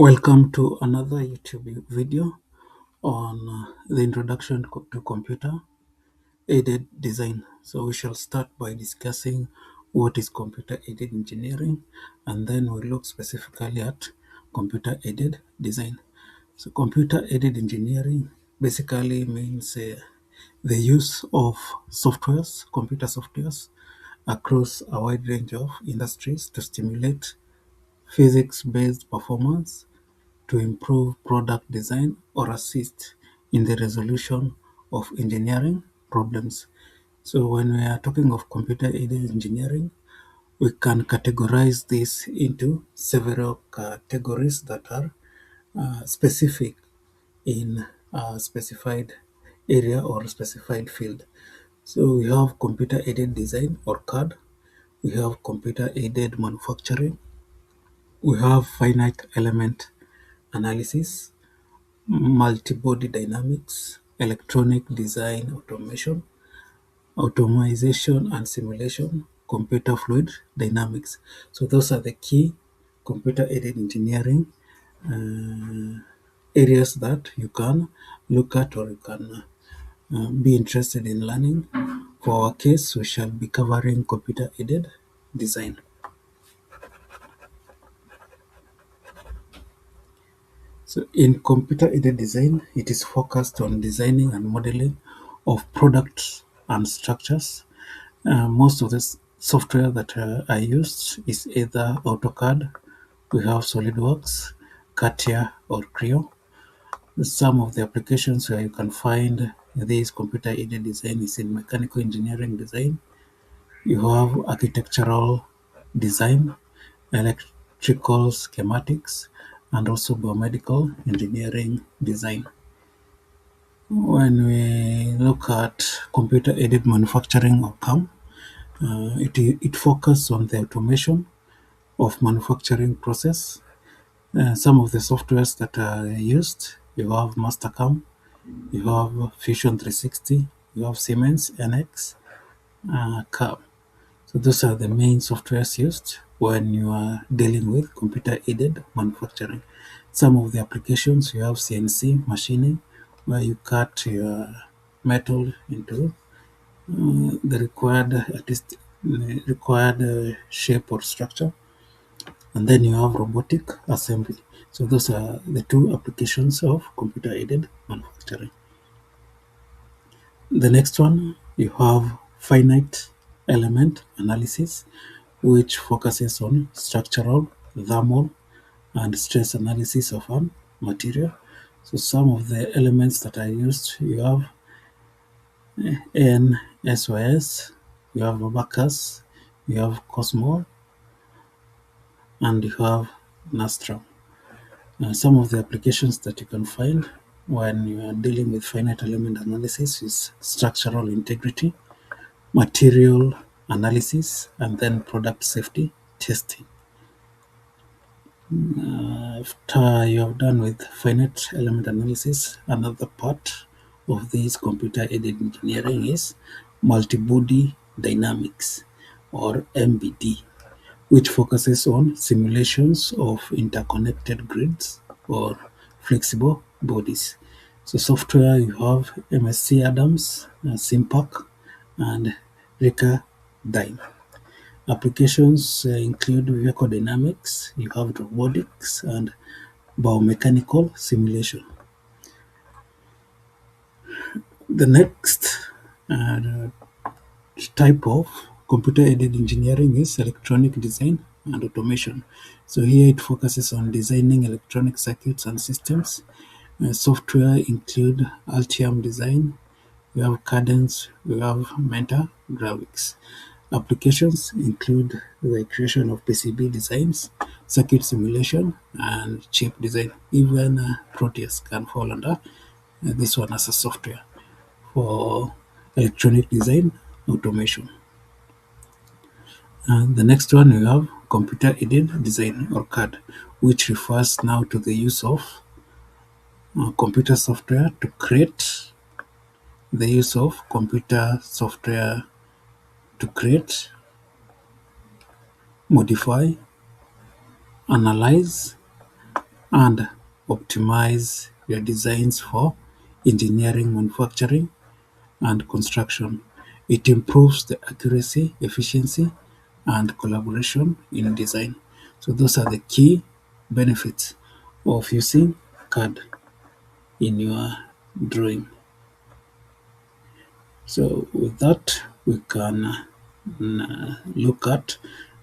Welcome to another YouTube video on the introduction to computer aided design. So we shall start by discussing what is computer aided engineering, and then we'll look specifically at computer aided design. So computer aided engineering basically means the use of computer softwares across a wide range of industries to stimulate physics-based performance, to improve product design, or assist in the resolution of engineering problems. So when we are talking of computer-aided engineering, we can categorize this into several categories that are specific in a specified area or specified field. So we have computer-aided design or CAD, we have computer-aided manufacturing, we have finite element analysis, multi-body dynamics, electronic design automation, automation and simulation, computer fluid dynamics. So those are the key computer-aided engineering areas that you can look at or you can be interested in learning. For our case, we shall be covering computer-aided design. So in computer-aided design, it is focused on designing and modeling of products and structures. Most of the software that I used is either AutoCAD, we have SolidWorks, CATIA, or Creo. Some of the applications where you can find this computer-aided design is in mechanical engineering design. You have architectural design, electrical schematics, and also biomedical engineering design. When we look at computer-aided manufacturing or CAM, it focuses on the automation of manufacturing process. Some of the softwares that are used, you have Mastercam, you have Fusion 360, you have Siemens NX, CAM. So those are the main softwares used when you are dealing with computer-aided manufacturing. Some of the applications, you have CNC machining, where you cut your metal into the required, at least required shape or structure. And then you have robotic assembly. So those are the two applications of computer-aided manufacturing. The next one, you have finite element analysis, which focuses on structural, thermal, and stress analysis of a material. So some of the elements that I used, you have NSYS, you have Abacus, you have Cosmo, and you have Nastran. Some of the applications that you can find when you are dealing with finite element analysis is structural integrity, material analysis, and then product safety testing. After you have done with finite element analysis, another part of this computer-aided engineering is multi-body dynamics, or MBD, which focuses on simulations of interconnected grids or flexible bodies. So software, you have MSc Adams, SIMPAC, and Ricadyne. Applications include vehicle dynamics, you have robotics, and biomechanical simulation. The next uh, type of computer-aided engineering is electronic design and automation. So here it focuses on designing electronic circuits and systems. Software include Altium Design, we have Cadence, we have Mentor Graphics. Applications include the creation of PCB designs, circuit simulation, and chip design. Even Proteus can fall under this one as a software for electronic design automation. And the next one we have computer-aided design or CAD, which refers now to the use of computer software to create the use of computer software to create, modify, analyze, and optimize your designs for engineering, manufacturing, and construction. It improves the accuracy, efficiency, and collaboration in design. So those are the key benefits of using CAD in your drawing. So with that, we can look at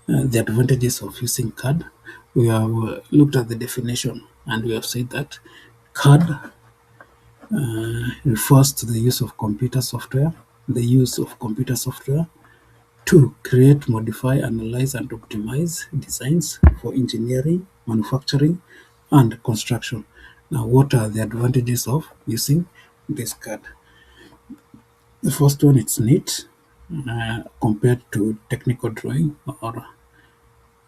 the advantages of using CAD. We have looked at the definition and we have said that CAD refers to the use of computer software, to create, modify, analyze, and optimize designs for engineering, manufacturing, and construction. Now, what are the advantages of using this CAD? The first one, it's neat compared to technical drawing. Or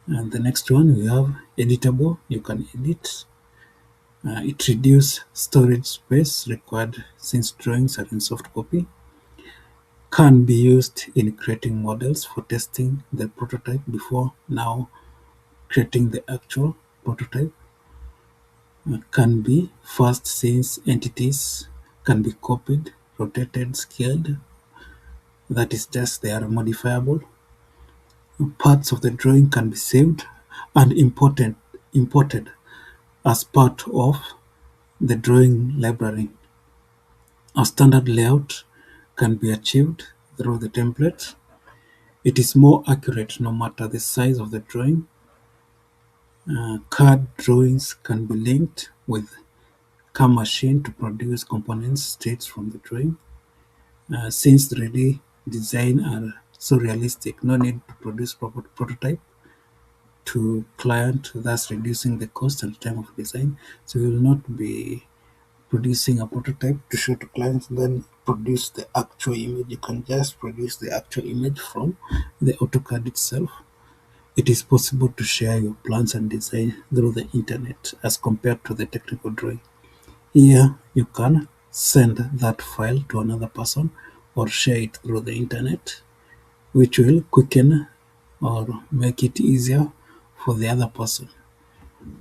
and the next one, we have editable. You can edit. It reduces storage space required since drawings are in soft copy. Can be used in creating models for testing the prototype before now creating the actual prototype. Can be fast since entities can be copied, rotated, scaled. That is just they are modifiable. Parts of the drawing can be saved and imported as part of the drawing library. A standard layout can be achieved through the template. It is more accurate no matter the size of the drawing. CAD drawings can be linked with CAM machine to produce components straight from the drawing. Since 3D design are so realistic, no need to produce proper prototype to client, thus reducing the cost and time of design. So you will not be producing a prototype to show to clients, then produce the actual image. You can just produce the actual image from the AutoCAD itself. It is possible to share your plans and design through the internet as compared to the technical drawing. Here, you can send that file to another person or share it through the internet, which will quicken or make it easier for the other person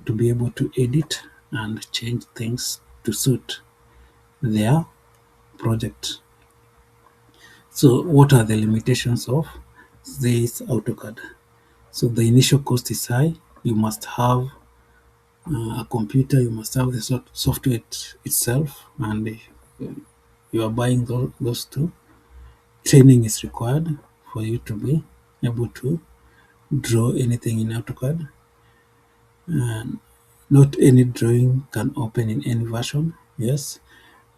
to be able to edit and change things to suit their project. So what are the limitations of this AutoCAD? So the initial cost is high. You must have a computer, you must have the software itself, and you are buying those two. Training is required for you to be able to draw anything in AutoCAD. And not any drawing can open in any version. Yes,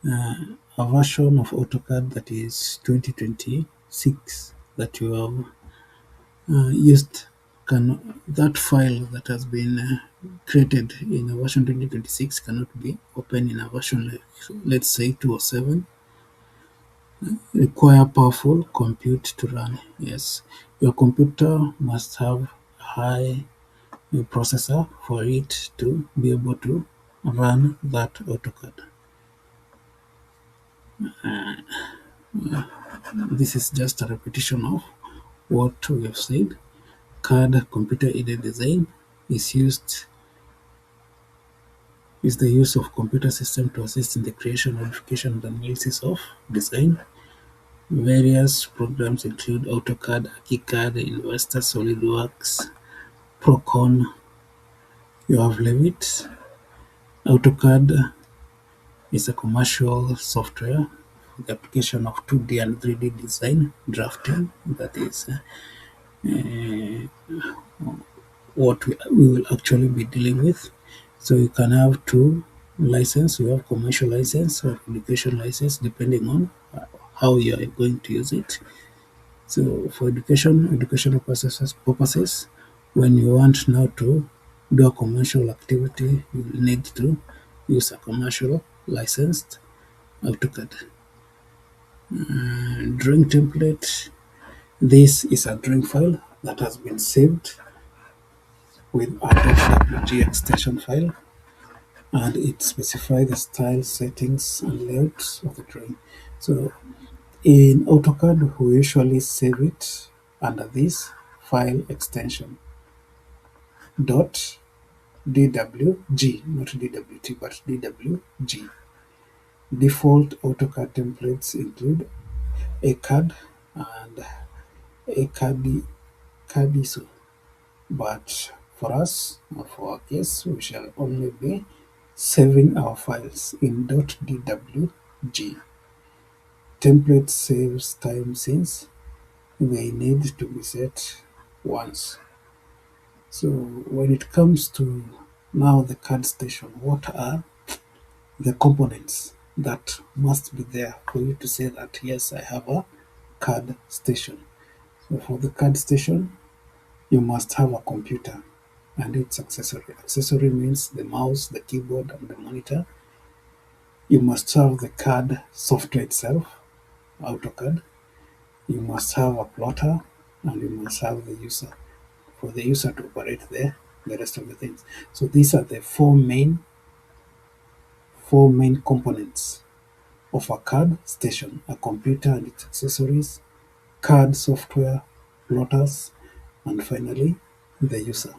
a version of AutoCAD that is 2026 that you have used, can that file that has been created in a version 2026 cannot be open in a version like, let's say, 207. Require powerful compute to run. Yes, your computer must have high processor for it to be able to run that AutoCAD. This is just a repetition of what we have said. CAD, computer-aided design, is the use of computer system to assist in the creation, modification, and analysis of design. Various programs include AutoCAD, ArchiCAD, Investor, SolidWorks, Procon. You have Revit. AutoCAD is a commercial software for the application of 2D and 3D design drafting. That is what we will actually be dealing with. So you can have two license. You have commercial license or education license depending on how you are going to use it. So for educational purposes, when you want now to do a commercial activity, you will need to use a commercial licensed AutoCAD. Drawing template. This is a drawing file that has been saved with a .wg extension file, and it specifies the style, settings, and layouts of the drawing. So in AutoCAD, we usually save it under this file extension dot DWG, not DWT, but DWG. Default AutoCAD templates include ACAD and ACADISO, but for us, or for our case, we shall only be saving our files in .dwg. Template saves time since they need to be set once. So when it comes to now the CAD station, what are the components that must be there for you to say that yes, I have a CAD station? So for the CAD station, you must have a computer and its accessory. Accessory means the mouse, the keyboard, and the monitor. You must have the CAD software itself, AutoCAD. You must have a plotter, and you must have the user for the user to operate the rest of the things. So these are the four main components of a CAD station: a computer and its accessories, CAD software, plotters, and finally the user.